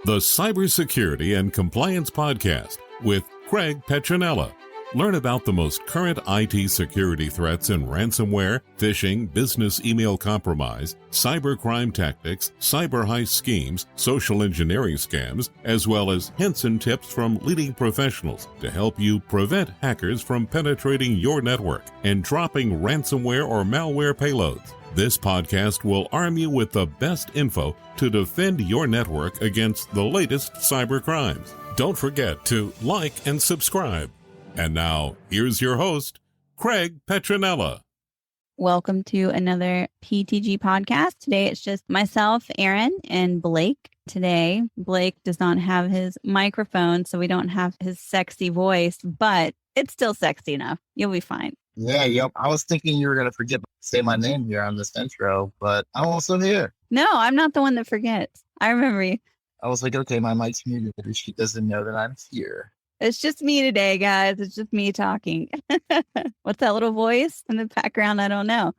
the Cybersecurity and Compliance Podcast with Craig Petronella. Learn about the most current IT security threats in ransomware, phishing, business email compromise, cybercrime tactics, cyber heist schemes, social engineering scams, as well as hints and tips from leading professionals to help you prevent hackers from penetrating your network and dropping ransomware or malware payloads. This podcast will arm you with the best info to defend your network against the latest cyber crimes. Don't forget to like and subscribe. And now, here's your host, Craig Petronella. Welcome to another PTG podcast. Today, it's just myself, Erin, and Blake. Today, Blake does not have his microphone, so we don't have his sexy voice, but it's still sexy enough. You'll be fine. Yeah. I was thinking you were going to forget to say my name here on this intro, but I'm also here. No, I'm not the one that forgets. I remember you. I was like, okay, my mic's muted. She doesn't know that I'm here. It's just me today, guys. It's just me talking. What's that little voice in the background? I don't know.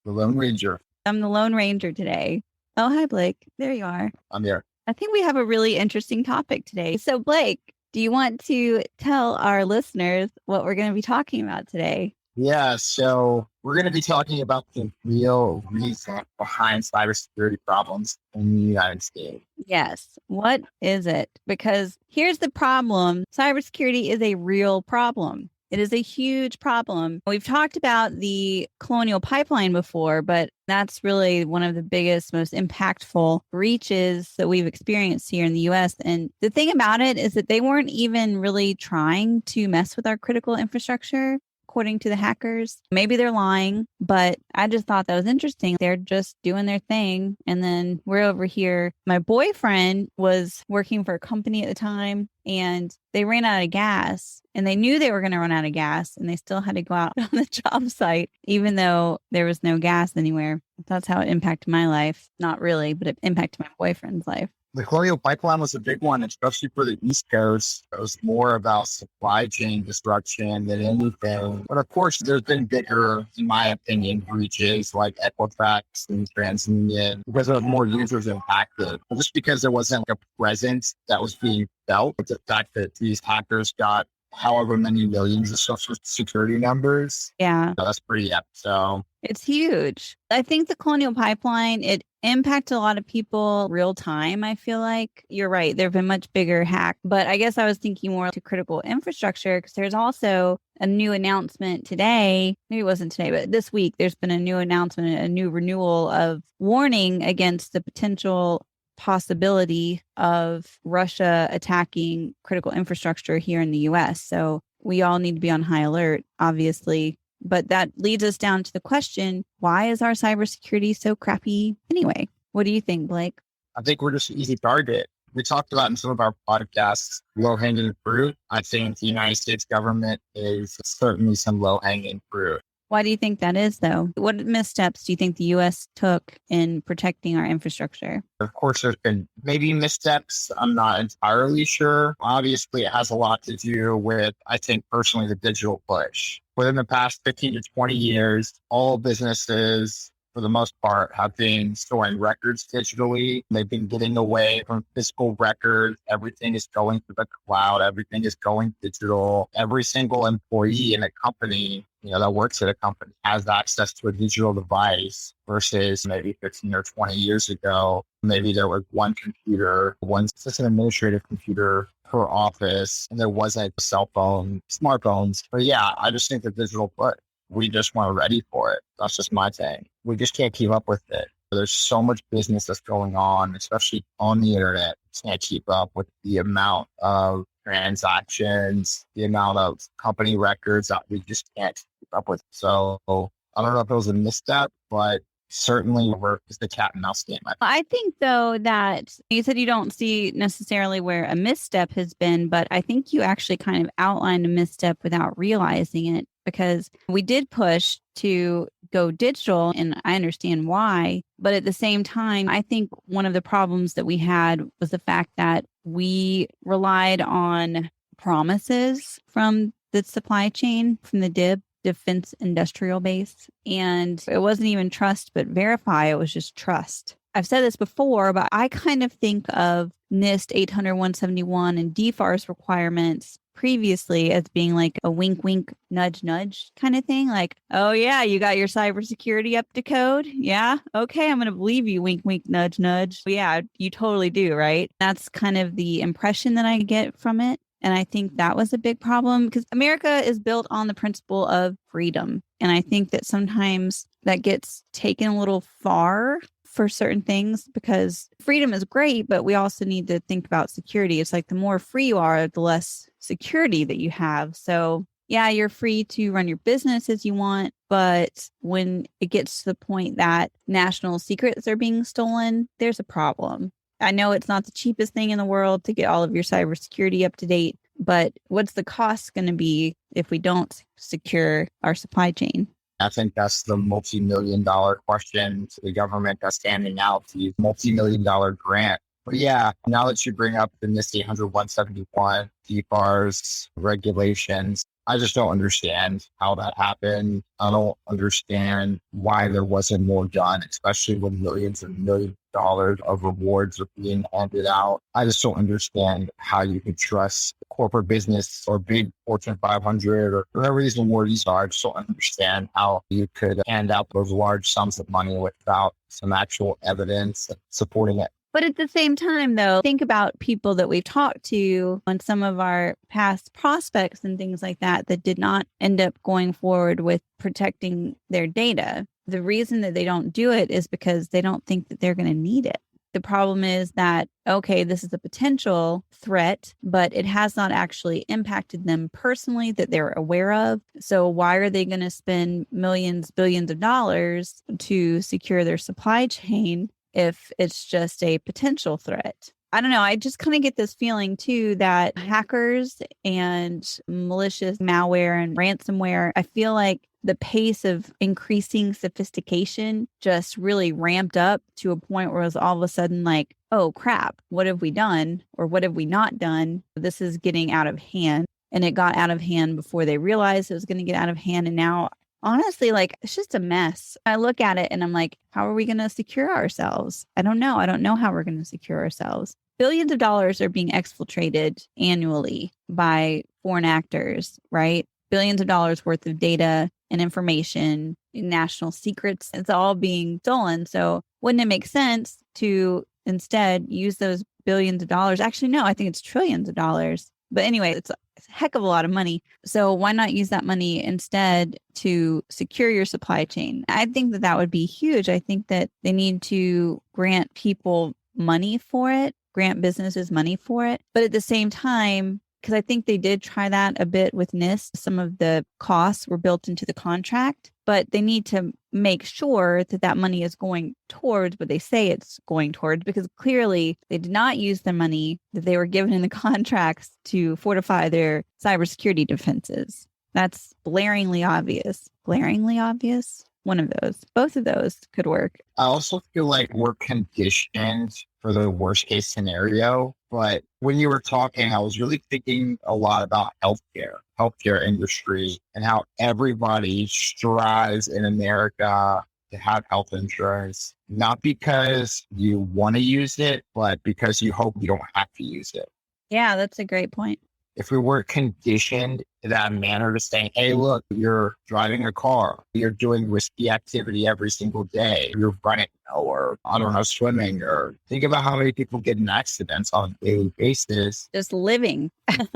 The Lone Ranger. I'm the Lone Ranger today. Oh, hi, Blake. There you are. I'm here. I think we have a really interesting topic today. So, Blake, do you want to tell our listeners what we're going to be talking about today? Yeah, so we're going to be talking about the real reason behind cybersecurity problems in the United States. Yes. What is it? Because here's the problem. Cybersecurity is a real problem. It is a huge problem. We've talked about the colonial pipeline before, but that's really one of the biggest, most impactful breaches that we've experienced here in the U.S. And the thing about it is that they weren't even really trying to mess with our critical infrastructure. According to the hackers, maybe they're lying, but I just thought that was interesting. They're just doing their thing. And then we're over here. My boyfriend was working for a company at the time and they ran out of gas and they knew they were going to run out of gas and they still had to go out on the job site, even though there was no gas anywhere. That's how it impacted my life. Not really, but it impacted my boyfriend's life. The colonial pipeline was a big one, especially for the East Coast. It was more about supply chain disruption than anything. But of course, there's been bigger, in my opinion, breaches like Equifax and TransUnion because there were more users impacted. Just because there wasn't a presence that was being felt, but the fact that these hackers got however many millions of social security numbers. Yeah. That's pretty epic. So it's huge. I think the colonial pipeline, it impacted a lot of people real time. I feel like you're right. There have been much bigger hacks, but I guess I was thinking more to critical infrastructure because there's also a new announcement today. Maybe it wasn't today, but this week, there's been a new announcement, a new renewal of warning against the potential possibility of Russia attacking critical infrastructure here in the US. So we all need to be on high alert, obviously. But that leads us down to the question, why is our cybersecurity so crappy anyway? What do you think, Blake? I think we're just an easy target. We talked about in some of our podcasts, low-hanging fruit. I think the United States government is certainly some low-hanging fruit. Why do you think that is, though? What missteps do you think the U.S. took in protecting our infrastructure? Of course, there's been maybe missteps. I'm not entirely sure. Obviously, it has a lot to do with, I think, personally, the digital push. Within the past 15 to 20 years, all businesses, for the most part, have been storing records digitally. They've been getting away from physical records. Everything is going to the cloud. Everything is going digital. Every single employee in a company, that works at a company has access to a digital device versus maybe 15 or 20 years ago. Maybe there was one computer, one system administrative computer per office, and there wasn't a cell phone, smartphones. But yeah, I just think the digital push, we just weren't ready for it. That's just my thing. We just can't keep up with it. There's so much business that's going on, especially on the internet. We can't keep up with the amount of transactions, the amount of company records that we just can't keep up with. So I don't know if it was a misstep, but certainly it's the cat and mouse game. I think, though, that you said you don't see necessarily where a misstep has been, but I think you actually kind of outlined a misstep without realizing it, because we did push to go digital, and I understand why. But at the same time, I think one of the problems that we had was the fact that we relied on promises from the supply chain, from the DIB, Defense Industrial Base. And it wasn't even trust, but verify. It was just trust. I've said this before, but I kind of think of NIST 800-171 and DFARS requirements previously as being like a wink, wink, nudge, nudge kind of thing. Like, oh yeah, you got your cybersecurity up to code. Yeah. Okay. I'm going to believe you. Wink, wink, nudge, nudge. Yeah, you totally do. Right. That's kind of the impression that I get from it. And I think that was a big problem because America is built on the principle of freedom. And I think that sometimes that gets taken a little far for certain things because freedom is great, but we also need to think about security. It's like the more free you are, the less security that you have. So yeah, you're free to run your business as you want. But when it gets to the point that national secrets are being stolen, there's a problem. I know it's not the cheapest thing in the world to get all of your cybersecurity up to date, but what's the cost going to be if we don't secure our supply chain? I think that's the multi-million-dollar question to the government that's handing out these multi-million-dollar grant. But yeah, now that you bring up the NIST 800-171, DFARS regulations, I just don't understand how that happened. I don't understand why there wasn't more done, especially when millions and millions of dollars of rewards are being handed out. I just don't understand how you could trust corporate business or big Fortune 500 or whatever these awardees are. I just don't understand how you could hand out those large sums of money without some actual evidence supporting it. But at the same time, though, think about people that we've talked to on some of our past prospects and things like that that did not end up going forward with protecting their data. The reason that they don't do it is because they don't think that they're going to need it. The problem is that, okay, this is a potential threat, but it has not actually impacted them personally that they're aware of. So why are they going to spend millions, billions of dollars to secure their supply chain if it's just a potential threat? I don't know. I just kind of get this feeling too that hackers and malicious malware and ransomware, I feel like the pace of increasing sophistication just really ramped up to a point where it was all of a sudden like, oh crap, what have we done? Or what have we not done? This is getting out of hand. And it got out of hand before they realized it was going to get out of hand. And now honestly, like, it's just a mess. I look at it and I'm like, how are we going to secure ourselves? I don't know. I don't know how we're going to secure ourselves. Billions of dollars are being exfiltrated annually by foreign actors, right? Billions of dollars worth of data and information, national secrets, it's all being stolen. So wouldn't it make sense to instead use those billions of dollars? Actually, no, I think it's trillions of dollars. But anyway, it's a heck of a lot of money. So why not use that money instead to secure your supply chain? I think that that would be huge. I think that they need to grant people money for it, grant businesses money for it. But at the same time, because I think they did try that a bit with NIST, some of the costs were built into the contract, but they need to make sure that that money is going towards what they say it's going towards, because clearly they did not use the money that they were given in the contracts to fortify their cybersecurity defenses. That's blaringly obvious. Blaringly obvious? One of those. Both of those could work. I also feel like we're conditioned for the worst case scenario. But when you were talking, I was really thinking a lot about healthcare industry, and how everybody strives in America to have health insurance, not because you want to use it, but because you hope you don't have to use it. Yeah, that's a great point. If we weren't conditioned in that manner to say, hey, look, you're driving a car, you're doing risky activity every single day, you're running or, I don't know, swimming, or think about how many people get in accidents on a daily basis. Just living.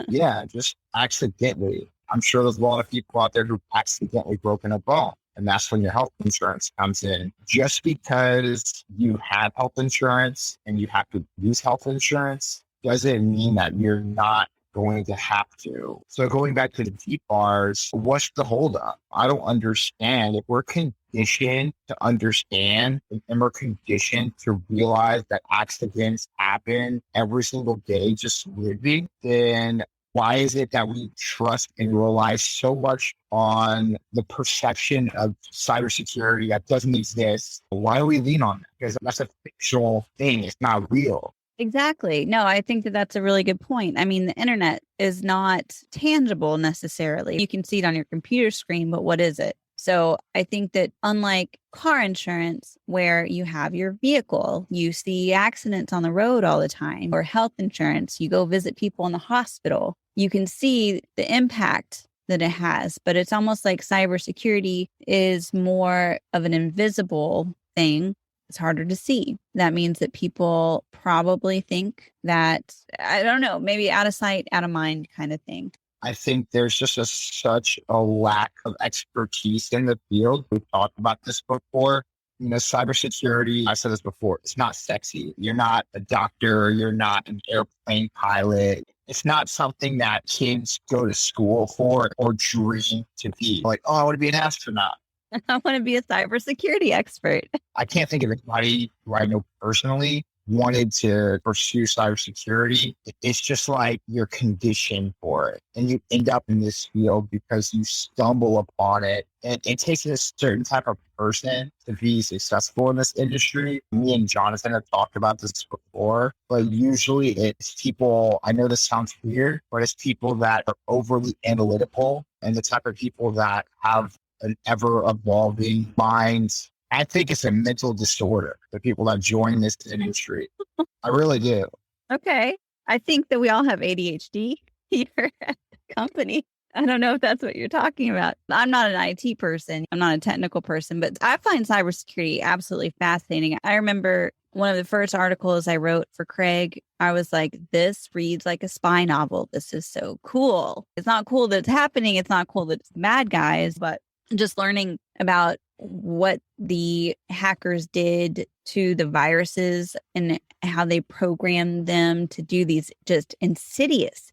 Yeah, just accidentally. I'm sure there's a lot of people out there who've accidentally broken a bone. And that's when your health insurance comes in. Just because you have health insurance and you have to use health insurance doesn't mean that you're not going to have to. So going back to the DFARS, what's the holdup? I don't understand. If we're conditioned to understand and we're conditioned to realize that accidents happen every single day just living, then why is it that we trust and rely so much on the perception of cybersecurity that doesn't exist? Why do we lean on that? Because that's a fictional thing. It's not real. Exactly. No, I think that that's a really good point. I mean, the internet is not tangible necessarily. You can see it on your computer screen, but what is it? So I think that unlike car insurance, where you have your vehicle, you see accidents on the road all the time, or health insurance, you go visit people in the hospital, you can see the impact that it has. But it's almost like cybersecurity is more of an invisible thing. It's harder to see. That means that people probably think that, I don't know, maybe out of sight, out of mind kind of thing. I think there's just such a lack of expertise in the field. We've talked about this before. Cybersecurity, I said this before, it's not sexy. You're not a doctor. You're not an airplane pilot. It's not something that kids go to school for or dream to be. Like, oh, I want to be an astronaut. I want to be a cybersecurity expert. I can't think of anybody who I know personally wanted to pursue cybersecurity. It's just like you're conditioned for it. And you end up in this field because you stumble upon it. And it takes a certain type of person to be successful in this industry. Me and Jonathan have talked about this before, but usually it's people, I know this sounds weird, but it's people that are overly analytical and the type of people that have an ever evolving mind. I think it's a mental disorder, the people that join this industry. I really do. Okay. I think that we all have ADHD here at the company. I don't know if that's what you're talking about. I'm not an IT person. I'm not a technical person, but I find cybersecurity absolutely fascinating. I remember one of the first articles I wrote for Craig, I was like, this reads like a spy novel. This is so cool. It's not cool that it's happening. It's not cool that it's bad guys, but just learning about what the hackers did to the viruses and how they programmed them to do these just insidious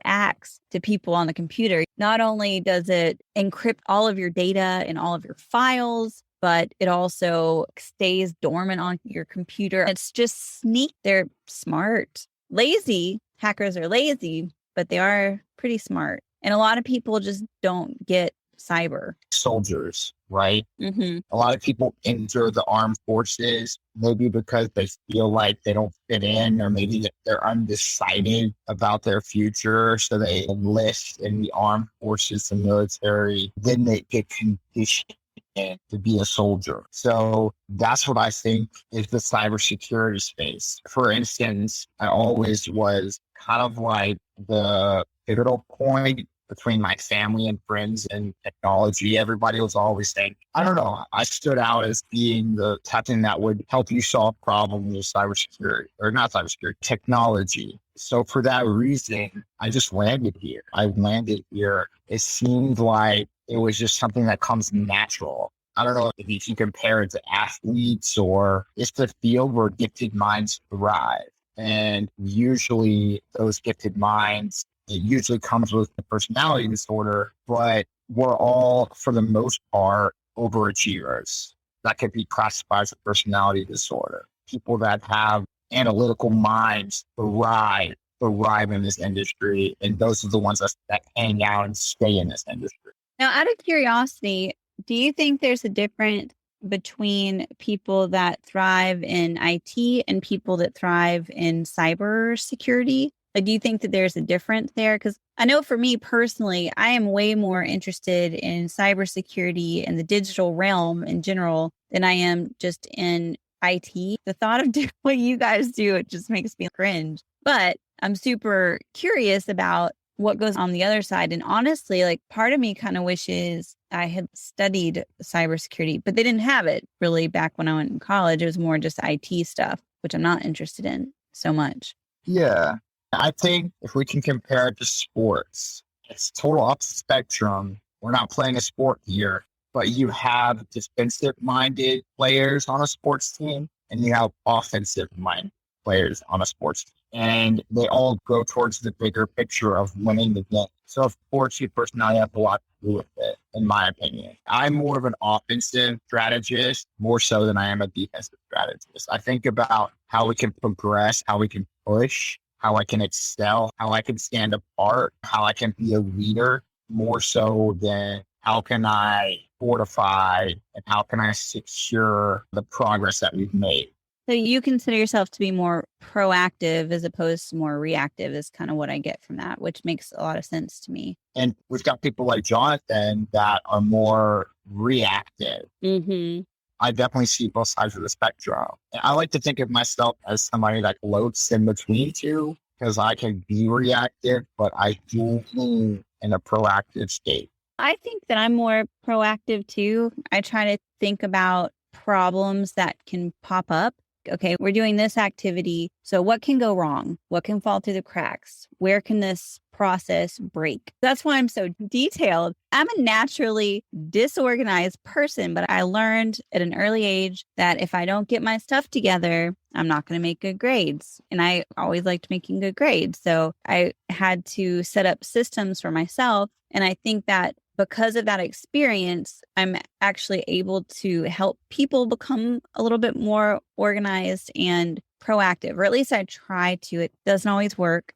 acts to people on the computer. Not only does it encrypt all of your data and all of your files, but it also stays dormant on your computer. It's just sneak. They're smart. Lazy. Hackers are lazy, but they are pretty smart. And a lot of people just don't get cyber. Soldiers, right? Mm-hmm. A lot of people enter the armed forces, maybe because they feel like they don't fit in, or maybe that they're undecided about their future. So they enlist in the armed forces, the military, then they get conditioned to be a soldier. So that's what I think is the cybersecurity space. For instance, I always was kind of like the pivotal point between my family and friends and technology. Everybody was always saying, I don't know, I stood out as being the type thing that would help you solve problems with cybersecurity, or not cybersecurity, technology. So for that reason, I just landed here. It seemed like it was just something that comes natural. I don't know if you can compare it to athletes, or it's the field where gifted minds thrive. And usually those gifted minds, it usually comes with a personality disorder, but we're all, for the most part, overachievers. That could be classified as a personality disorder. People that have analytical minds thrive in this industry, and those are the ones that hang out and stay in this industry. Now, out of curiosity, do you think there's a difference between people that thrive in IT and people that thrive in cybersecurity? Like, do you think that there's a difference there? Because I know for me personally, I am way more interested in cybersecurity and the digital realm in general than I am just in IT. The thought of doing what you guys do, it just makes me cringe. But I'm super curious about what goes on the other side. And honestly, like, part of me kind of wishes I had studied cybersecurity, but they didn't have it really back when I went in college. It was more just IT stuff, which I'm not interested in so much. Yeah. I think if we can compare it to sports, it's total opposite spectrum. We're not playing a sport here, but you have defensive-minded players on a sports team, and you have offensive-minded players on a sports team. And they all go towards the bigger picture of winning the game. So, of course, your personality has a lot to do with it, in my opinion. I'm more of an offensive strategist, more so than I am a defensive strategist. I think about how we can progress, how we can push, how I can excel, how I can stand apart, how I can be a leader, more so than how can I fortify and how can I secure the progress that we've made. So you consider yourself to be more proactive as opposed to more reactive is kind of what I get from that, which makes a lot of sense to me. And we've got people like Jonathan that are more reactive. Mm-hmm. I definitely see both sides of the spectrum. And I like to think of myself as somebody that floats in between two because I can be reactive, but I do move in a proactive state. I think that I'm more proactive too. I try to think about problems that can pop up. Okay, we're doing this activity. So what can go wrong? What can fall through the cracks? Where can this process break? That's why I'm so detailed. I'm a naturally disorganized person, but I learned at an early age that if I don't get my stuff together, I'm not going to make good grades. And I always liked making good grades. So I had to set up systems for myself. And I think that because of that experience, I'm actually able to help people become a little bit more organized and proactive, or at least I try to. It doesn't always work,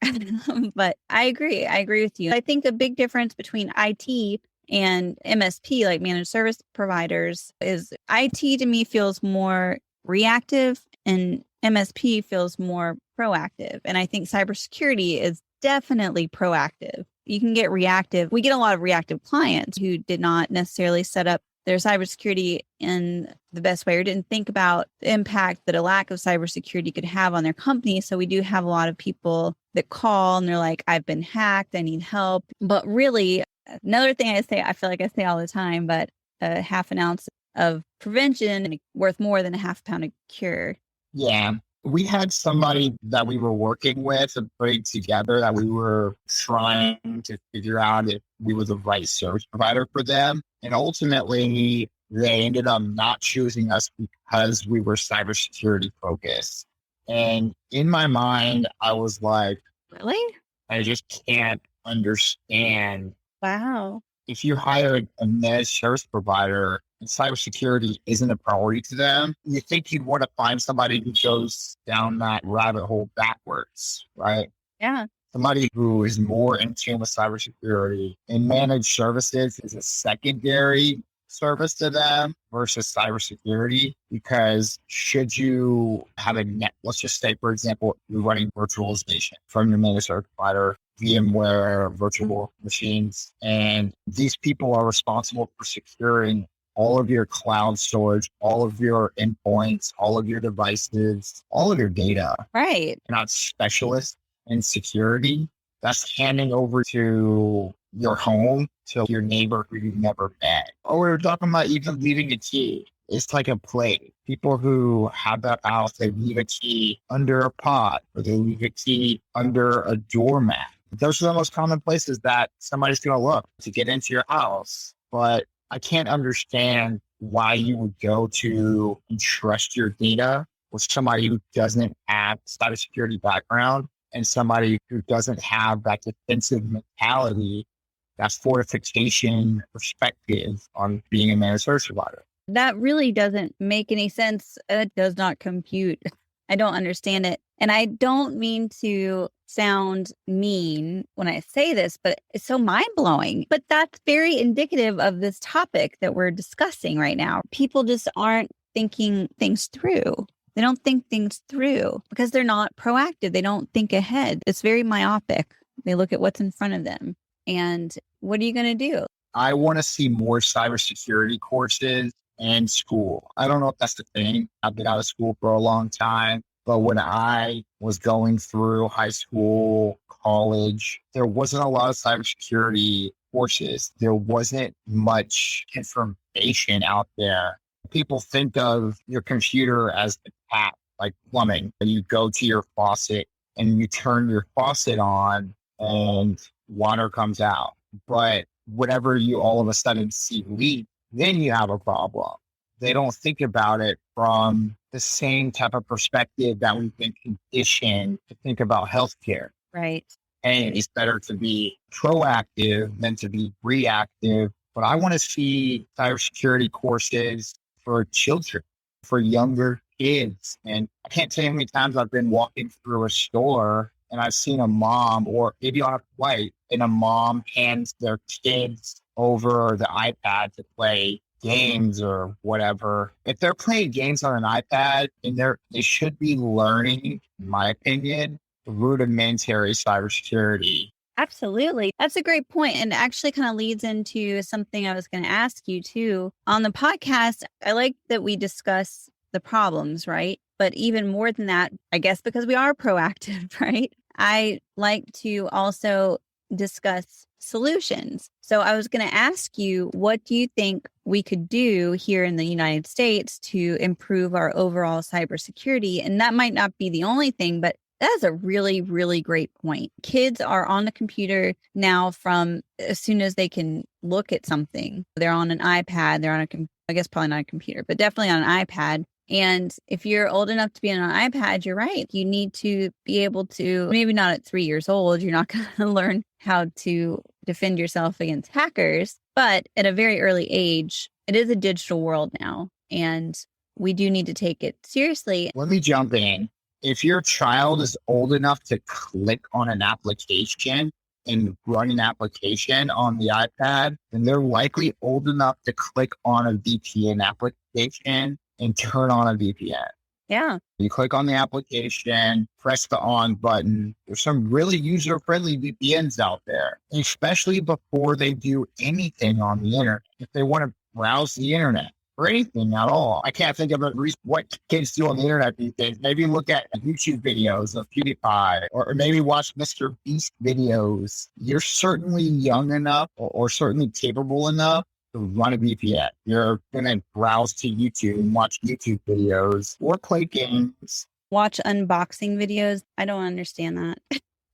but I agree. I agree with you. I think the big difference between IT and MSP, like managed service providers, is IT to me feels more reactive and MSP feels more proactive. And I think cybersecurity is definitely proactive. You can get reactive. We get a lot of reactive clients who did not necessarily set up their cybersecurity in the best way or didn't think about the impact that a lack of cybersecurity could have on their company. So we do have a lot of people that call and they're like, I've been hacked, I need help. But really, another thing I feel like I say all the time, but a half an ounce of prevention is worth more than a half pound of cure. Yeah. We had somebody that we were working with and putting together that we were trying to figure out if we were the right service provider for them. And ultimately, they ended up not choosing us because we were cybersecurity focused. And in my mind, I was like, Really? I just can't understand. Wow. If you hire a managed service provider and cybersecurity isn't a priority to them, you think you'd want to find somebody who goes down that rabbit hole backwards, right? Yeah. Somebody who is more in tune with cybersecurity and managed services is a secondary service to them versus cybersecurity. Because should you have let's just say, for example, you're running virtualization from your managed service provider, VMware, virtual machines, and these people are responsible for securing all of your cloud storage, all of your endpoints, all of your devices, all of your data. Right. You're not specialists in security. That's handing over to your home to your neighbor who you've never met. Or we're talking about even leaving a key. It's like a plague. People who have that house, they leave a key under a pot or they leave a key under a doormat. Those are the most common places that somebody's going to look to get into your house. But I can't understand why you would go to entrust your data with somebody who doesn't have cybersecurity background and somebody who doesn't have that defensive mentality, that fortification perspective on being a managed service provider. That really doesn't make any sense. It does not compute. I don't understand it. And I don't mean to sound mean when I say this, but it's so mind-blowing. But that's very indicative of this topic that we're discussing right now. People just aren't thinking things through. They don't think things through because they're not proactive. They don't think ahead. It's very myopic. They look at what's in front of them. And what are you going to do? I want to see more cybersecurity courses in school. I don't know if that's the thing. I've been out of school for a long time. But when I was going through high school, college, there wasn't a lot of cybersecurity courses. There wasn't much information out there. People think of your computer as the tap, like plumbing. You go to your faucet and you turn your faucet on and water comes out. But whenever you all of a sudden see leak, then you have a problem. They don't think about it from the same type of perspective that we've been conditioned to think about healthcare. Right. And it's better to be proactive than to be reactive. But I want to see cybersecurity courses for children, for younger kids. And I can't tell you how many times I've been walking through a store and I've seen a mom, or maybe on a flight, and a mom hands their kids over the iPad to play games or whatever, if they're playing games on an iPad, and they should be learning, in my opinion, rudimentary cybersecurity. Absolutely. That's a great point, and actually kind of leads into something I was going to ask you too. On the podcast, I like that we discuss the problems, right? But even more than that, I guess because we are proactive, right? I like to also discuss solutions. So I was going to ask you, what do you think we could do here in the United States to improve our overall cybersecurity? And that might not be the only thing, but that's a really, really great point. Kids are on the computer now from as soon as they can look at something. They're on an iPad, they're on I guess probably not a computer, but definitely on an iPad. And if you're old enough to be on an iPad, you're right. You need to be able to, maybe not at 3 years old, you're not going to learn how to defend yourself against hackers. But at a very early age, it is a digital world now. And we do need to take it seriously. Let me jump in. If your child is old enough to click on an application and run an application on the iPad, then they're likely old enough to click on a VPN application and turn on a VPN. Yeah. You click on the application, press the on button. There's some really user-friendly VPNs out there, especially before they do anything on the internet. If they want to browse the internet or anything at all. I can't think of what kids do on the internet these days. Maybe look at YouTube videos of PewDiePie or maybe watch Mr. Beast videos. You're certainly young enough or certainly capable enough to run a VPN. You're going to browse to YouTube and watch YouTube videos or play games. Watch unboxing videos. I don't understand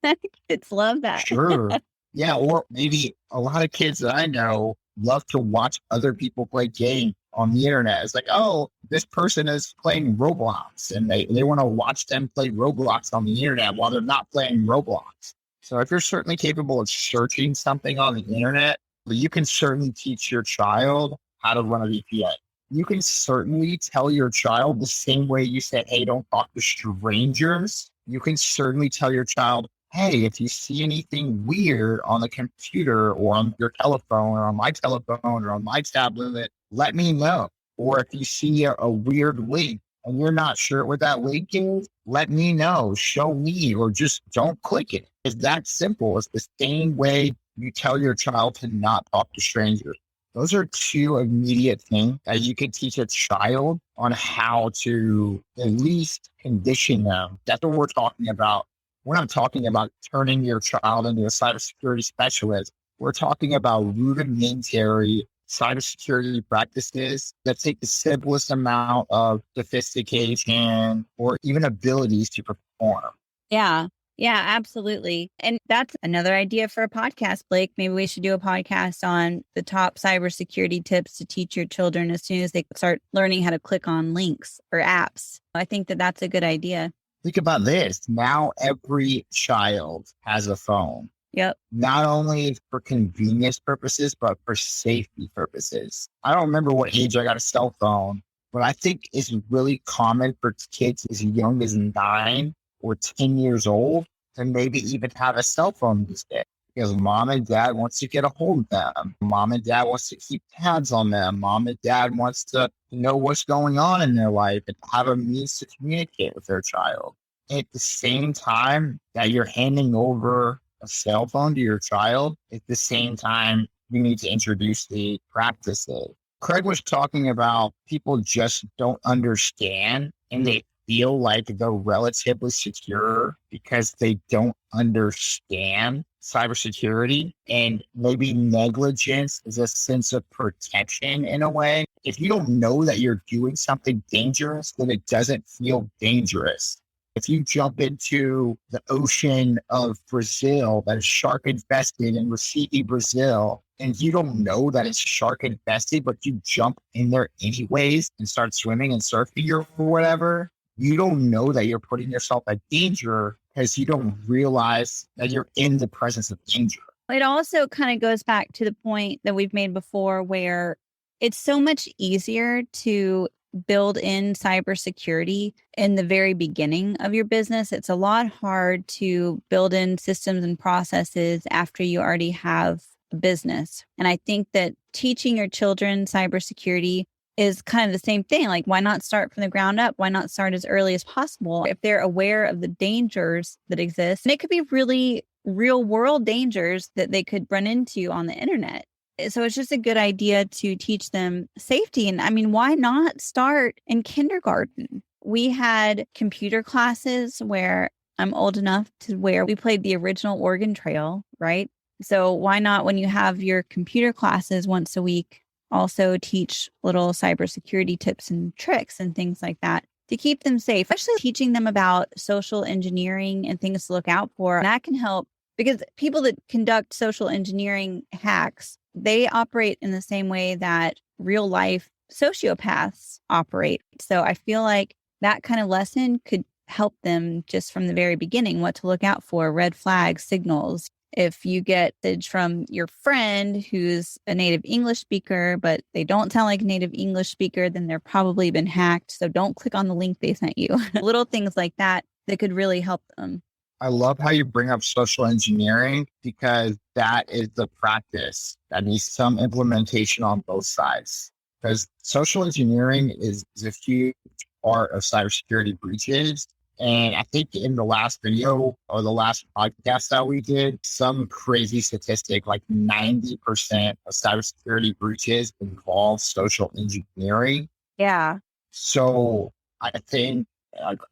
that. Kids love that. Sure. Yeah. Or maybe a lot of kids that I know love to watch other people play games on the internet. It's like, oh, this person is playing Roblox and they want to watch them play Roblox on the internet while they're not playing Roblox. So if you're certainly capable of searching something on the internet, you can certainly teach your child how to run a VPN. You can certainly tell your child the same way you said, hey, don't talk to strangers. You can certainly tell your child, hey, if you see anything weird on the computer or on your telephone or on my telephone or on my tablet, let me know. Or if you see a weird link and you're not sure what that link is, let me know, show me, or just don't click it. It's that simple. It's the same way you tell your child to not talk to strangers. Those are two immediate things that you can teach a child on how to at least condition them. That's what we're talking about. We're not talking about turning your child into a cybersecurity specialist. We're talking about rudimentary cybersecurity practices that take the simplest amount of sophistication or even abilities to perform. Yeah. Yeah, absolutely. And that's another idea for a podcast, Blake. Maybe we should do a podcast on the top cybersecurity tips to teach your children as soon as they start learning how to click on links or apps. I think that that's a good idea. Think about this. Now every child has a phone. Yep. Not only for convenience purposes, but for safety purposes. I don't remember what age I got a cell phone, but I think it's really common for kids as young as 9 or 10 years old to maybe even have a cell phone these days. Because mom and dad wants to get a hold of them. Mom and dad wants to keep tabs on them. Mom and dad wants to know what's going on in their life and have a means to communicate with their child. At the same time that you're handing over a cell phone to your child, at the same time, you need to introduce the practices. Craig was talking about people just don't understand and they feel like they're relatively secure because they don't understand cybersecurity, and maybe negligence is a sense of protection in a way. If you don't know that you're doing something dangerous, then it doesn't feel dangerous. If you jump into the ocean of Brazil that is shark infested in Recife, Brazil, and you don't know that it's shark infested, but you jump in there anyways and start swimming and surfing or whatever, you don't know that you're putting yourself at danger because you don't realize that you're in the presence of danger. It also kind of goes back to the point that we've made before where it's so much easier to build in cybersecurity in the very beginning of your business. It's a lot hard to build in systems and processes after you already have business. And I think that teaching your children cybersecurity is kind of the same thing. Like, why not start from the ground up? Why not start as early as possible if they're aware of the dangers that exist? And it could be really real world dangers that they could run into on the internet. So it's just a good idea to teach them safety. And I mean, why not start in kindergarten? We had computer classes where I'm old enough to where we played the original Oregon Trail, right? So why not, when you have your computer classes once a week, also teach little cybersecurity tips and tricks and things like that to keep them safe, especially teaching them about social engineering and things to look out for. And that can help, because people that conduct social engineering hacks, they operate in the same way that real life sociopaths operate. So I feel like that kind of lesson could help them just from the very beginning, what to look out for, red flags, signals. If you get a message from your friend who's a native English speaker, but they don't sound like a native English speaker, then they're probably been hacked. So don't click on the link they sent you. Little things like that could really help them. I love how you bring up social engineering, because that is the practice that needs some implementation on both sides. Because social engineering is a huge part of cybersecurity breaches. And I think in the last video or the last podcast that we did, some crazy statistic, like 90% of cybersecurity breaches involve social engineering. Yeah. So I think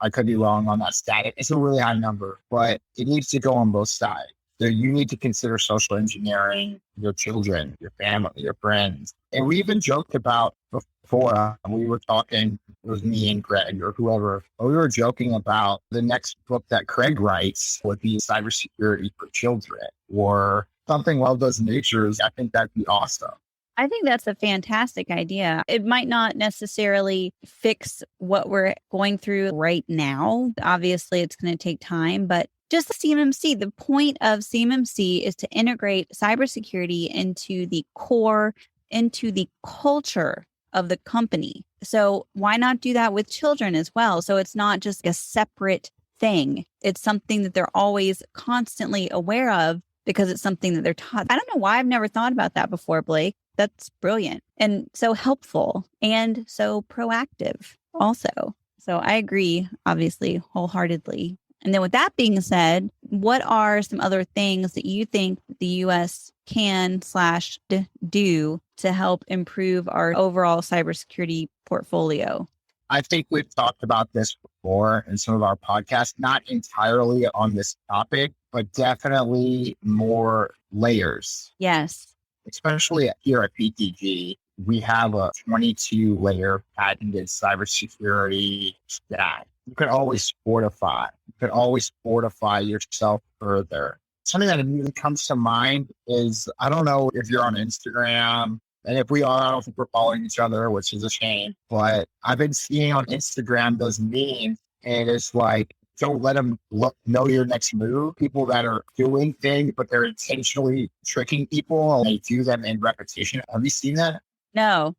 I could be wrong on that stat. It's a really high number, but it needs to go on both sides. So you need to consider social engineering your children, your family, your friends. And we even joked about before we were talking, it was me and Craig or whoever, but we were joking about the next book that Craig writes would be Cybersecurity for Children or something along those natures. I think that'd be awesome. I think that's a fantastic idea. It might not necessarily fix what we're going through right now. Obviously, it's going to take time, but just CMMC, the point of CMMC is to integrate cybersecurity into the core, into the culture of the company. So why not do that with children as well? So it's not just a separate thing. It's something that they're always constantly aware of because it's something that they're taught. I don't know why I've never thought about that before, Blake. That's brilliant and so helpful and so proactive also. So I agree, obviously, wholeheartedly. And then with that being said, what are some other things that you think the U.S. can/do to help improve our overall cybersecurity portfolio? I think we've talked about this before in some of our podcasts, not entirely on this topic, but definitely more layers. Yes. Especially here at PTG, we have a 22-layer patented cybersecurity stack. You can always fortify. You can always fortify yourself further. Something that immediately comes to mind is, I don't know if you're on Instagram, and if we are, I don't think we're following each other, which is a shame. But I've been seeing on Instagram those memes, and it's like, don't let them know your next move. People that are doing things, but they're intentionally tricking people, and they do them in repetition. Have you seen that? No.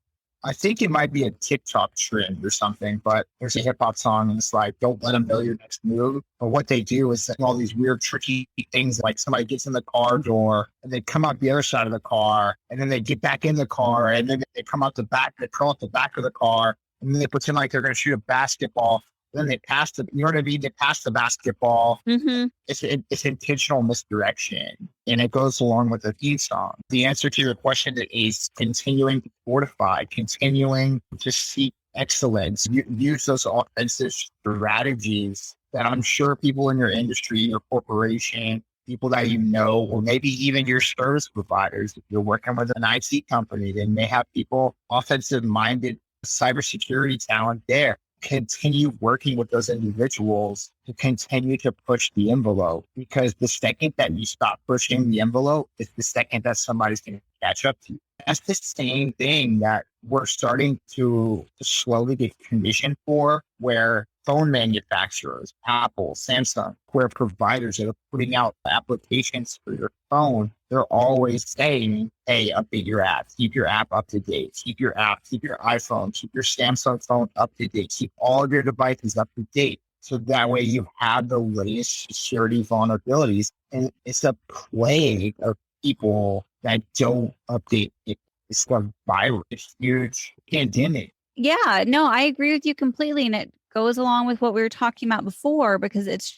I think it might be a TikTok trend or something, but there's a hip hop song and it's like, don't let them know your next move. But what they do is all these weird, tricky things, like somebody gets in the car door and they come out the other side of the car and then they get back in the car and then they come out the back, they crawl out the back of the car and then they pretend like they're going to shoot a basketball. Then they pass the, you know what I mean? They pass the basketball. Mm-hmm. It's intentional misdirection. And it goes along with the theme song. The answer to your question is continuing to fortify, continuing to seek excellence. Use those offensive strategies that I'm sure people in your industry, your corporation, people that you know, or maybe even your service providers. If you're working with an IT company, they may have people, offensive-minded cybersecurity talent there. Continue working with those individuals to continue to push the envelope, because the second that you stop pushing the envelope is the second that somebody's going to catch up to you. That's the same thing that we're starting to slowly get conditioned for, where phone manufacturers, Apple, Samsung, where providers that are putting out applications for your phone, they're always saying, hey, update your app, keep your app up to date, keep your iPhone, keep your Samsung phone up to date, keep all of your devices up to date. So that way you have the latest security vulnerabilities. And it's a plague of people that don't update it. It's a virus, it's huge pandemic. Yeah, no, I agree with you completely. And it goes along with what we were talking about before, because it's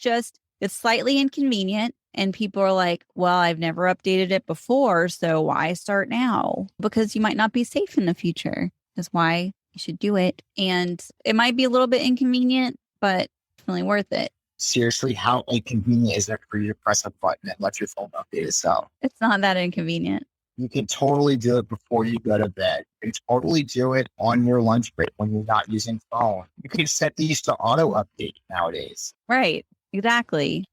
slightly inconvenient. And people are like, well, I've never updated it before, so why start now? Because you might not be safe in the future. That's why you should do it. And it might be a little bit inconvenient, but definitely worth it. Seriously, how inconvenient is it for you to press a button and let your phone update itself? It's not that inconvenient. You can totally do it before you go to bed. You can totally do it on your lunch break when you're not using phone. You can set these to auto update nowadays. Right. Exactly.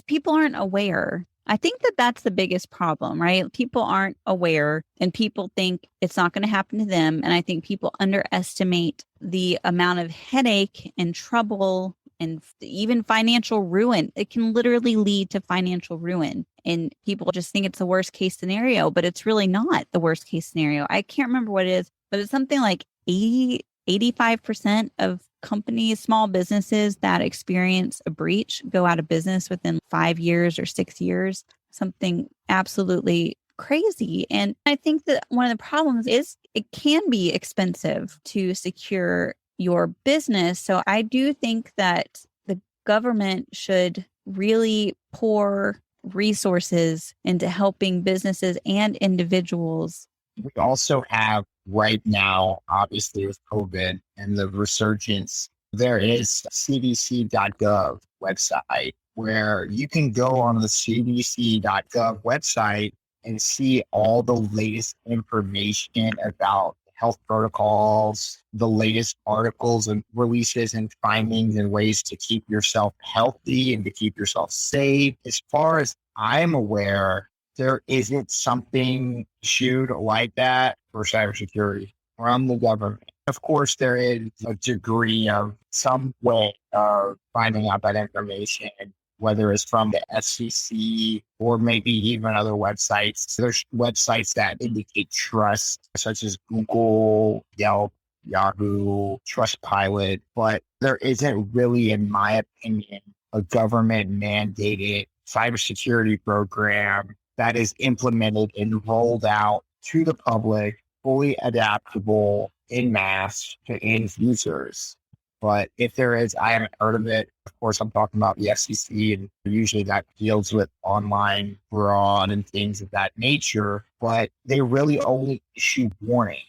People aren't aware. I think that's the biggest problem, right? People aren't aware and people think it's not going to happen to them. And I think people underestimate the amount of headache and trouble and even financial ruin. It can literally lead to financial ruin. And people just think it's the worst case scenario, but it's really not the worst case scenario. I can't remember what it is, but it's something like 85% of companies, small businesses that experience a breach go out of business within 5 years or 6 years, something absolutely crazy. And I think that one of the problems is it can be expensive to secure your business. So I do think that the government should really pour resources into helping businesses and individuals. We also have right now, obviously with COVID and the resurgence, there is cdc.gov website where you can go on the cdc.gov website and see all the latest information about health protocols, the latest articles and releases and findings and ways to keep yourself healthy and to keep yourself safe. As far as I'm aware, there isn't something issued like that for cybersecurity from the government. Of course, there is a degree of some way of finding out that information, whether it's from the FCC or maybe even other websites. There's websites that indicate trust, such as Google, Yelp, Yahoo, Trustpilot, but there isn't really, in my opinion, a government mandated cybersecurity program that is implemented and rolled out to the public, fully adaptable en masse to end users. But if there is, I haven't heard of it. Of course, I'm talking about the FCC, and usually that deals with online fraud and things of that nature. But they really only issue warnings.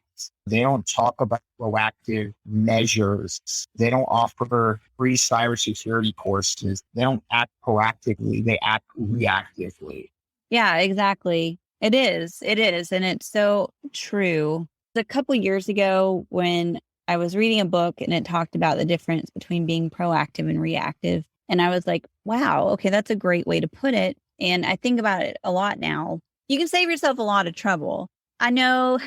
They don't talk about proactive measures. They don't offer free cybersecurity courses. They don't act proactively. They act reactively. Yeah, exactly. It is. And it's so true. A couple years ago when I was reading a book and it talked about the difference between being proactive and reactive. And I was like, wow, okay, that's a great way to put it. And I think about it a lot now. You can save yourself a lot of trouble. I know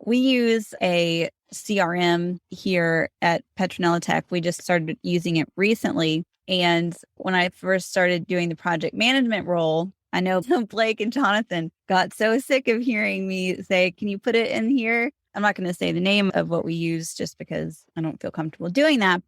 we use a CRM here at Petronella Tech. We just started using it recently. And when I first started doing the project management role, I know Blake and Jonathan got so sick of hearing me say, can you put it in here? I'm not going to say the name of what we use just because I don't feel comfortable doing that,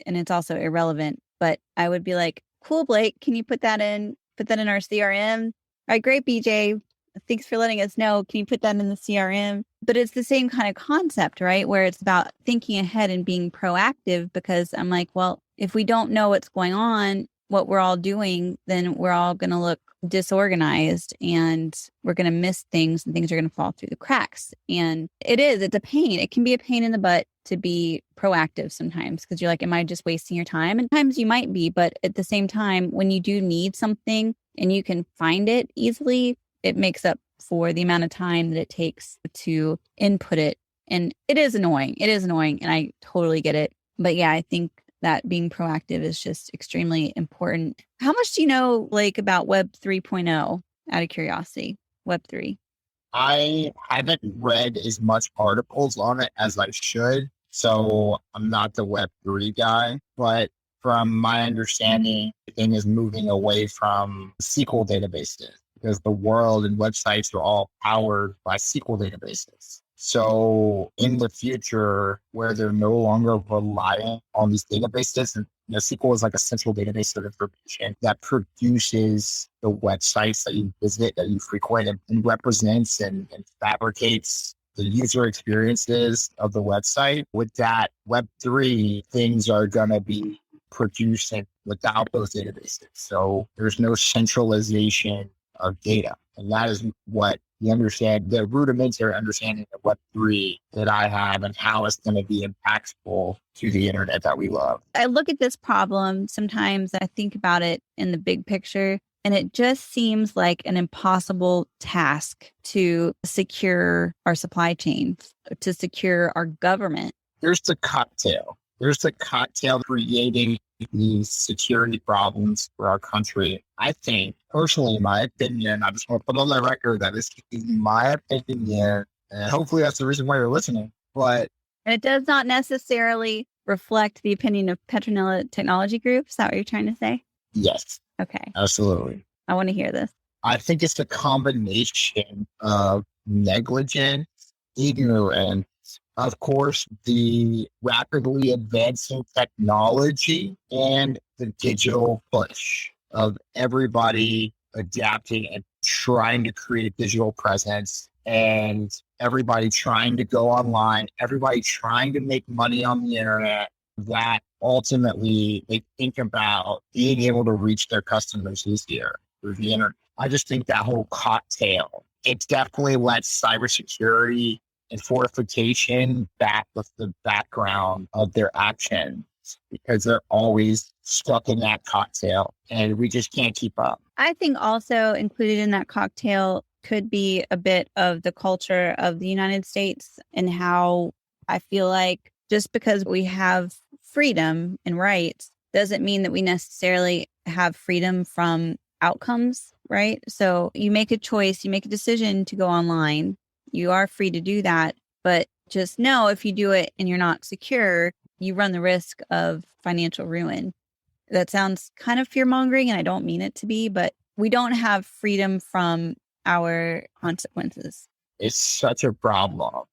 and it's also irrelevant. But I would be like, cool, Blake, can you put that in our CRM? All right, great, BJ. Thanks for letting us know. Can you put that in the CRM? But it's the same kind of concept, right? Where it's about thinking ahead and being proactive, because I'm like, well, if we don't know what's going on, what we're all doing, then we're all going to look disorganized and we're going to miss things and things are going to fall through the cracks. And it's a pain. It can be a pain in the butt to be proactive sometimes because you're like, am I just wasting your time? And times you might be, but at the same time, when you do need something and you can find it easily, it makes up for the amount of time that it takes to input it. And it is annoying. And I totally get it. But yeah, I think that being proactive is just extremely important. How much do you know, Blake, about Web 3.0 out of curiosity? Web 3. I haven't read as much articles on it as I should. So I'm not the Web 3 guy, but from my understanding, the thing is moving away from SQL databases because the world and websites are all powered by SQL databases. So in the future, where they're no longer reliant on these databases, and SQL is like a central database of information that produces the websites that you visit, that you frequent, and represents and fabricates the user experiences of the website. With that, Web3 things are going to be producing without those databases. So there's no centralization of data. And that is what the rudimentary understanding of Web3 that I have and how it's going to be impactful to the internet that we love. I look at this problem sometimes, I think about it in the big picture, and it just seems like an impossible task to secure our supply chains, to secure our government. There's the cocktail. Creating these security problems for our country. I think, personally, in my opinion, I just want to put on the record that this is my opinion, and hopefully that's the reason why you're listening. And it does not necessarily reflect the opinion of Petronella Technology Group. Is that what you're trying to say? Yes. Okay. Absolutely. I want to hear this. I think it's a combination of negligence, ignorance, of course, the rapidly advancing technology, and the digital push of everybody adapting and trying to create a digital presence, and everybody trying to go online, everybody trying to make money on the internet, that ultimately they think about being able to reach their customers easier through the internet. I just think that whole cocktail, it definitely lets cybersecurity and fortification back with the background of their actions, because they're always stuck in that cocktail and we just can't keep up. I think also included in that cocktail could be a bit of the culture of the United States, and how I feel like just because we have freedom and rights doesn't mean that we necessarily have freedom from outcomes, right? So you make a choice, you make a decision to go online. You are free to do that, but just know if you do it and you're not secure, you run the risk of financial ruin. That sounds kind of fear-mongering, and I don't mean it to be, but we don't have freedom from our consequences. It's such a problem,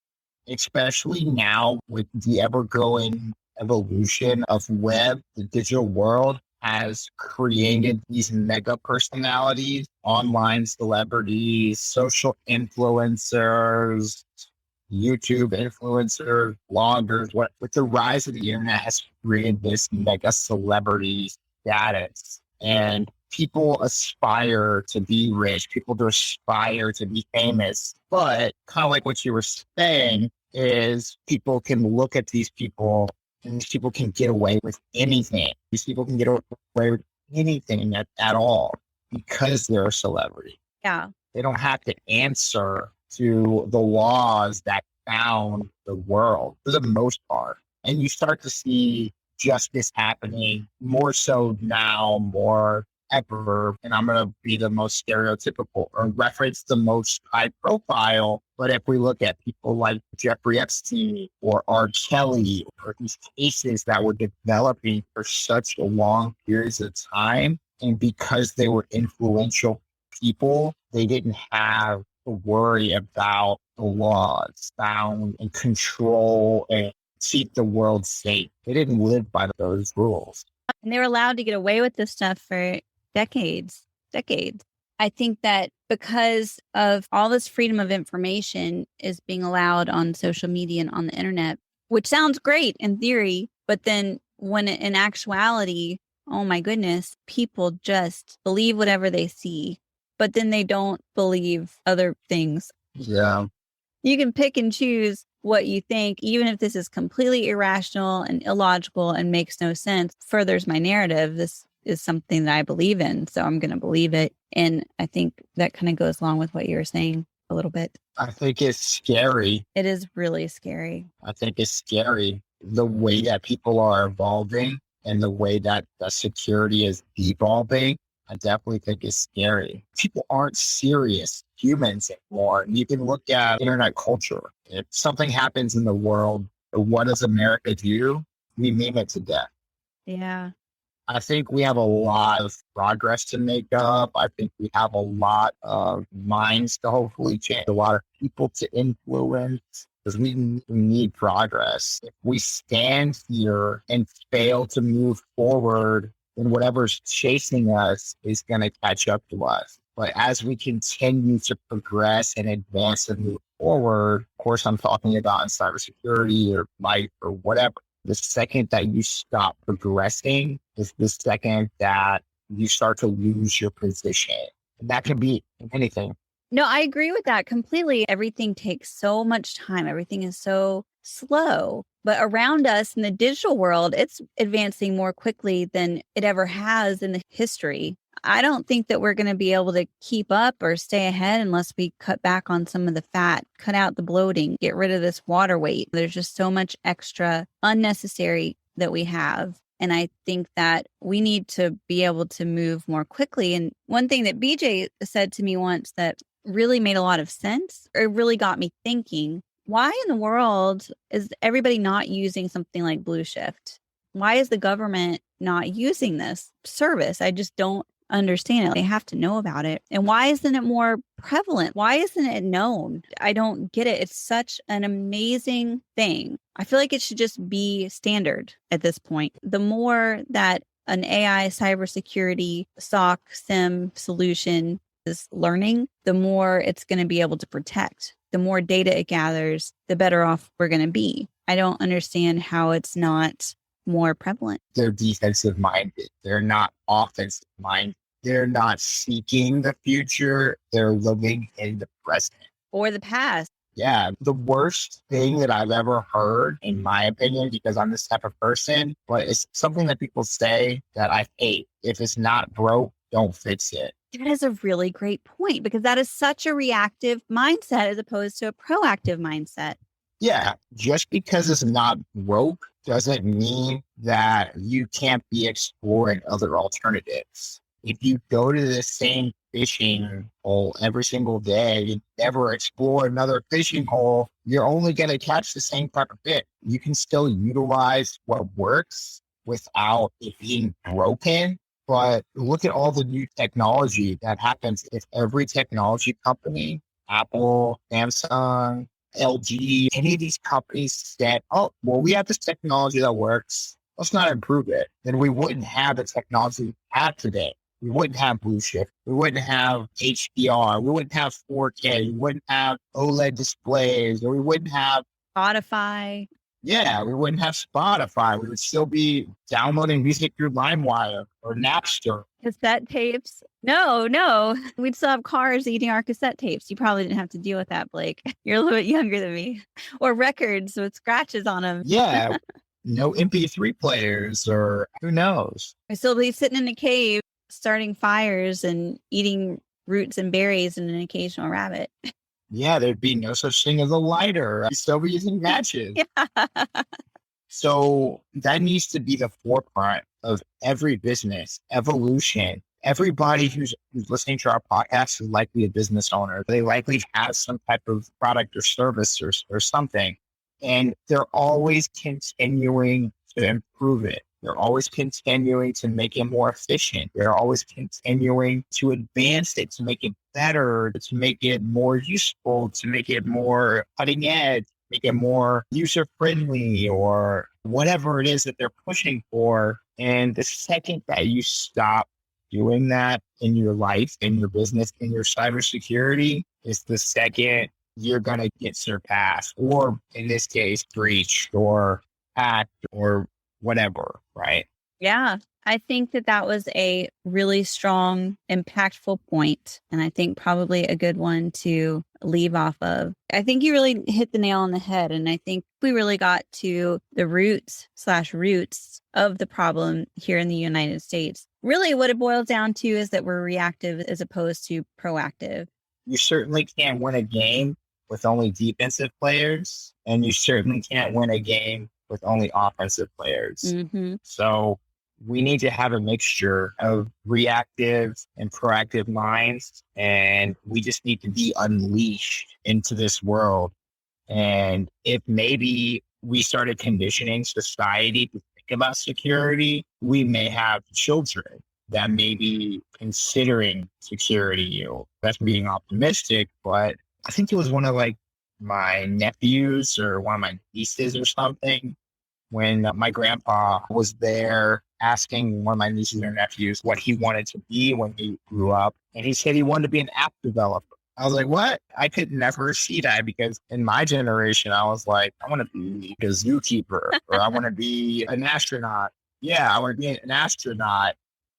especially now with the ever-growing evolution of web. The digital world has created these mega personalities, online celebrities, social influencers, YouTube influencers, bloggers. With the rise of the internet has created this mega celebrity status, and people aspire to be rich. People aspire to be famous, but kind of like what you were saying is people can look at these people, and these people can get away with anything. These people can get away with anything at all because they're a celebrity. Yeah. They don't have to answer to the laws that bound the world for the most part. And you start to see justice happening more so now, more ever. And I'm going to be the most stereotypical or reference the most high profile. But if we look at people like Jeffrey Epstein or R. Kelly, or these cases that were developing for such a long periods of time, and because they were influential people, they didn't have to worry about the laws, bound and control and keep the world safe. They didn't live by those rules. And they were allowed to get away with this stuff for decades. I think that because of all this freedom of information is being allowed on social media and on the internet, which sounds great in theory, but then when in actuality, oh my goodness, people just believe whatever they see, but then they don't believe other things. Yeah. You can pick and choose what you think, even if this is completely irrational and illogical and makes no sense, furthers my narrative. This is something that I believe in, so I'm going to believe it. And I think that kind of goes along with what you were saying a little bit. I think it's scary. It is really scary. I think it's scary the way that people are evolving and the way that the security is evolving. I definitely think it's scary. People aren't serious humans anymore. You can look at internet culture. If something happens in the world, what does America do? We meme it to death. Yeah. I think we have a lot of progress to make up. I think we have a lot of minds to hopefully change, a lot of people to influence. because we need progress. If we stand here and fail to move forward, then whatever's chasing us is going to catch up to us. But as we continue to progress and advance and move forward, of course, I'm talking about in cybersecurity or life or whatever, the second that you stop progressing is the second that you start to lose your position. And that can be anything. No, I agree with that completely. Everything takes so much time. Everything is so slow. But around us in the digital world, it's advancing more quickly than it ever has in the history. I don't think that we're going to be able to keep up or stay ahead unless we cut back on some of the fat, cut out the bloating, get rid of this water weight. There's just so much extra unnecessary that we have. And I think that we need to be able to move more quickly. And one thing that BJ said to me once that really made a lot of sense, or really got me thinking, why in the world is everybody not using something like Blue Shift? Why is the government not using this service? I just don't understand it. They have to know about it. And why isn't it more prevalent? Why isn't it known? I don't get it. It's such an amazing thing. I feel like it should just be standard at this point. The more that an AI cybersecurity SOC SIM solution is learning, the more it's going to be able to protect. The more data it gathers, the better off we're going to be. I don't understand how it's not more prevalent. They're defensive minded. They're not offensive minded. They're not seeking the future. They're living in the present. Or the past. Yeah. The worst thing that I've ever heard, in my opinion, because I'm this type of person, but it's something that people say that I hate. If it's not broke, don't fix it. That is a really great point, because that is such a reactive mindset as opposed to a proactive mindset. Yeah. Just because it's not broke doesn't mean that you can't be exploring other alternatives. If you go to the same fishing hole every single day, you never explore another fishing hole, you're only going to catch the same type of fish. You can still utilize what works without it being broken. But look at all the new technology that happens. If every technology company, Apple, Samsung, LG, any of these companies said, oh, well, we have this technology that works, let's not improve it, then we wouldn't have the technology we have today. We wouldn't have Blue Shift. We wouldn't have HDR. We wouldn't have 4K. We wouldn't have OLED displays, or we wouldn't have Spotify. Yeah, we wouldn't have Spotify. We would still be downloading music through LimeWire or Napster. Cassette tapes. No. We'd still have cars eating our cassette tapes. You probably didn't have to deal with that, Blake. You're a little bit younger than me. Or records with scratches on them. Yeah. No MP3 players, or who knows? I'd still be sitting in a cave, starting fires and eating roots and berries and an occasional rabbit. Yeah, there'd be no such thing as a lighter. I'd still be using matches. Yeah. So that needs to be the forefront of every business evolution. Everybody who's listening to our podcast is likely a business owner. They likely have some type of product or service or something. And they're always continuing to improve it. They're always continuing to make it more efficient. They're always continuing to advance it, to make it better, to make it more useful, to make it more cutting edge, make it more user friendly, or whatever it is that they're pushing for. And the second that you stop doing that in your life, in your business, in your cybersecurity, is the second you're going to get surpassed, or in this case, breached or hacked or whatever, right? Yeah. I think that was a really strong, impactful point, and I think probably a good one to leave off of. I think you really hit the nail on the head, and I think we really got to the roots of the problem here in the United States. Really what it boils down to is that we're reactive as opposed to proactive. You certainly can't win a game with only defensive players, and you certainly can't win a game with only offensive players. Mm-hmm. So we need to have a mixture of reactive and proactive minds, and we just need to be unleashed into this world. And if maybe we started conditioning society to think about security, we may have children that may be considering security. That's being optimistic, but I think it was one of my nephews or one of my nieces or something when my grandpa was there asking one of my nieces or nephews what he wanted to be when he grew up. And he said he wanted to be an app developer. I was like, what? I could never see that because in my generation, I was like, I want to be a zookeeper or I want to be an astronaut. Yeah, I want to be an astronaut.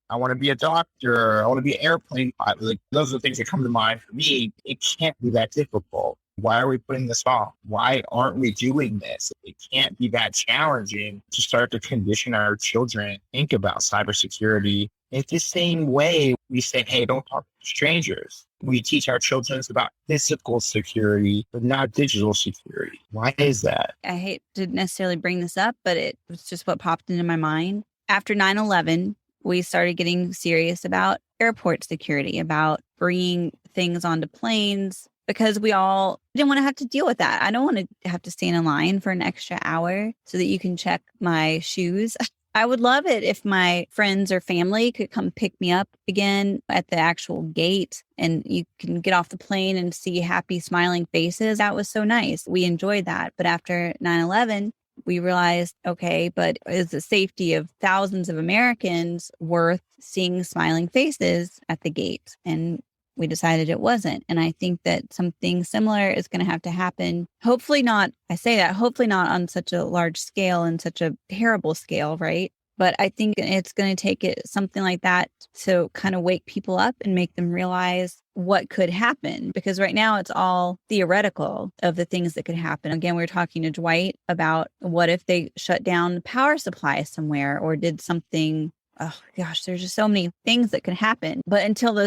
I want to be a doctor. I want to be an airplane pilot. Like, those are the things that come to mind for me. It can't be that difficult. Why are we putting this off? Why aren't we doing this? It can't be that challenging to start to condition our children, think about cybersecurity. It's the same way we say, hey, don't talk to strangers. We teach our children about physical security, but not digital security. Why is that? I hate to necessarily bring this up, but it was just what popped into my mind. After 9/11, we started getting serious about airport security, about bringing things onto planes, because we all didn't want to have to deal with that. I don't want to have to stand in line for an extra hour so that you can check my shoes. I would love it if my friends or family could come pick me up again at the actual gate and you can get off the plane and see happy, smiling faces. That was so nice. We enjoyed that. But after 9/11, we realized, okay, but is the safety of thousands of Americans worth seeing smiling faces at the gate? And we decided it wasn't. And I think that something similar is going to have to happen. Hopefully not, I say that, hopefully not on such a large scale and such a terrible scale, right? But I think it's going to take something like that to kind of wake people up and make them realize what could happen. Because right now it's all theoretical of the things that could happen. Again, we were talking to Dwight about what if they shut down the power supply somewhere or did something. Oh gosh, there's just so many things that could happen. But until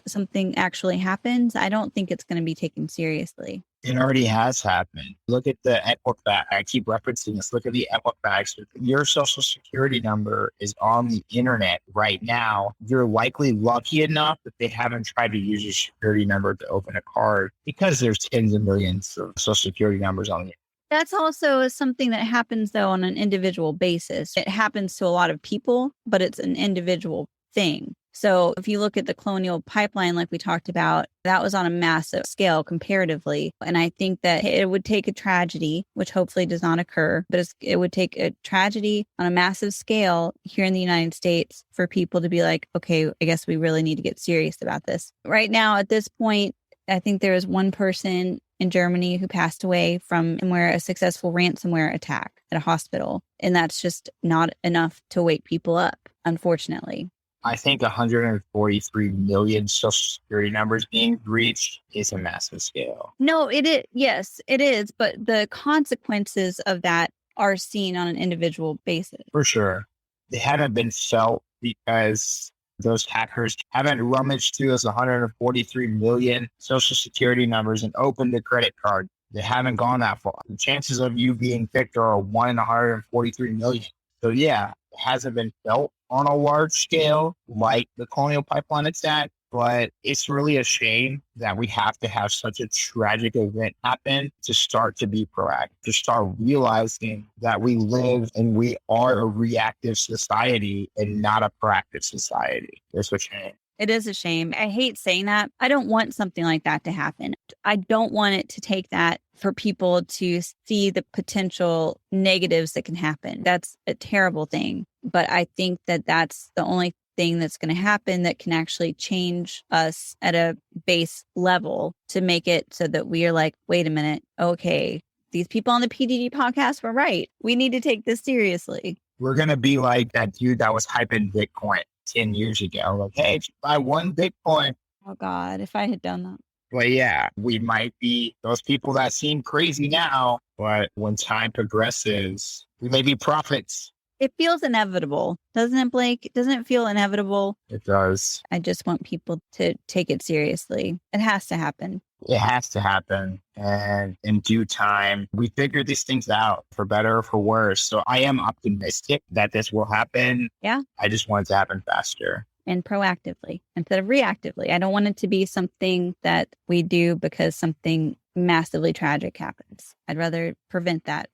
something actually happens, I don't think it's going to be taken seriously. It already has happened. Look at the Equifax. I keep referencing this. Look at the Equifax. Your social security number is on the internet right now. You're likely lucky enough that they haven't tried to use your security number to open a card because there's tens of millions of social security numbers on the internet. That's also something that happens, though, on an individual basis. It happens to a lot of people, but it's an individual thing. So if you look at the Colonial Pipeline, like we talked about, that was on a massive scale comparatively. And I think that it would take a tragedy, which hopefully does not occur, but it would take a tragedy on a massive scale here in the United States for people to be like, okay, I guess we really need to get serious about this. Right now, at this point, I think there is one person in Germany who passed away from a successful ransomware attack at a hospital. And that's just not enough to wake people up, unfortunately. I think 143 million social security numbers being breached is a massive scale. No, it is. Yes, it is. But the consequences of that are seen on an individual basis. For sure. They haven't been felt because those hackers haven't rummaged through those 143 million social security numbers and opened the credit card. They haven't gone that far. The chances of you being picked are 1 in 143 million. So yeah, it hasn't been felt on a large scale like the Colonial Pipeline attack, but it's really a shame that we have to have such a tragic event happen to start to be proactive, to start realizing that we live and we are a reactive society and not a proactive society. It's a shame. It is a shame. I hate saying that. I don't want something like that to happen. I don't want it to take that for people to see the potential negatives that can happen. That's a terrible thing. But I think that that's the only thing that's going to happen that can actually change us at a base level to make it so that we are like, wait a minute, okay, these people on the PDD podcast were right. We need to take this seriously. We're going to be like that dude that was hyping Bitcoin 10 years ago. Like, hey, buy one Bitcoin. Oh God, if I had done that. But yeah, we might be those people that seem crazy now, but when time progresses, we may be prophets. It feels inevitable, doesn't it, Blake? Doesn't it feel inevitable? It does. I just want people to take it seriously. It has to happen. It has to happen. And in due time, we figure these things out for better or for worse. So I am optimistic that this will happen. Yeah. I just want it to happen faster. And proactively instead of reactively. I don't want it to be something that we do because something massively tragic happens. I'd rather prevent that.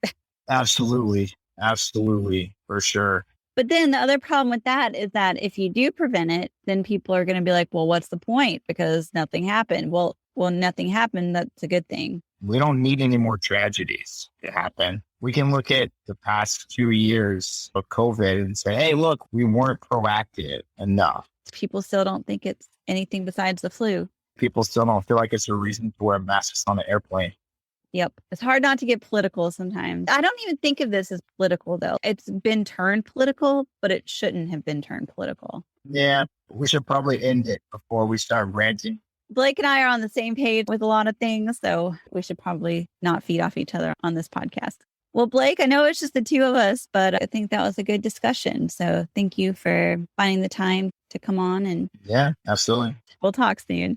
Absolutely. Absolutely. For sure. But then the other problem with that is that if you do prevent it, then people are going to be like, well, what's the point? Because nothing happened. Well, nothing happened. That's a good thing. We don't need any more tragedies to happen. We can look at the past 2 years of COVID and say, hey, look, we weren't proactive enough. People still don't think it's anything besides the flu. People still don't feel like it's a reason to wear masks on the airplane. Yep. It's hard not to get political sometimes. I don't even think of this as political, though. It's been turned political, but it shouldn't have been turned political. Yeah, we should probably end it before we start ranting. Blake and I are on the same page with a lot of things, so we should probably not feed off each other on this podcast. Well, Blake, I know it's just the two of us, but I think that was a good discussion. So thank you for finding the time to come on. And yeah, absolutely. We'll talk soon.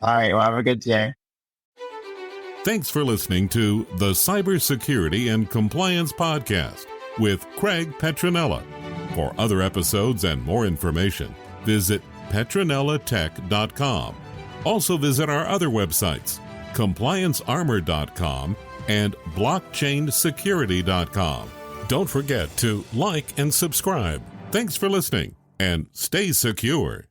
All right. Well, have a good day. Thanks for listening to the Cybersecurity and Compliance Podcast with Craig Petronella. For other episodes and more information, visit PetronellaTech.com. Also visit our other websites, ComplianceArmor.com and BlockchainSecurity.com. Don't forget to like and subscribe. Thanks for listening, and stay secure.